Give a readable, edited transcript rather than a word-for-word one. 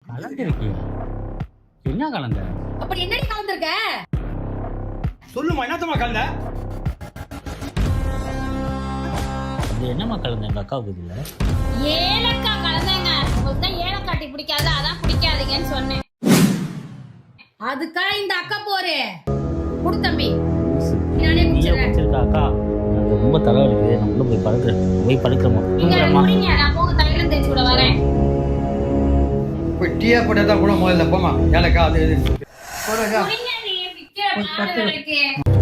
கலந்துருக்கியா? என்ன கலந்த? அப்படி என்னடி கலந்துருக்க? சொல்லுமா, என்னத்தமா கலந்த? அது என்னம்மா கலந்த எங்க அக்காவுக்கு இதுல? ஏலக்காய் கலந்தேங்க. உங்களுக்கு தான் ஏலக்காய் டீ பிடிக்காது, அதான் பிடிக்காதீங்கன்னு சொன்னேன். அதுக்கா இந்த அக்கா போரு குடு தம்பி. நானே குடிச்சிடுறேன். அக்கா எனக்கு ரொம்ப தலைவலிக்குது, நான் உள்ள போய் படுக்கிறேன். நீங்க குடிங்க, நான் போக தைலம் தேய்ச்சி விட வரேன். போய் டீயா போட்டா கூட முதல்ல போமா, ஏலக்கா அது இது குடிங்க, நீ விக்கிற பாரு.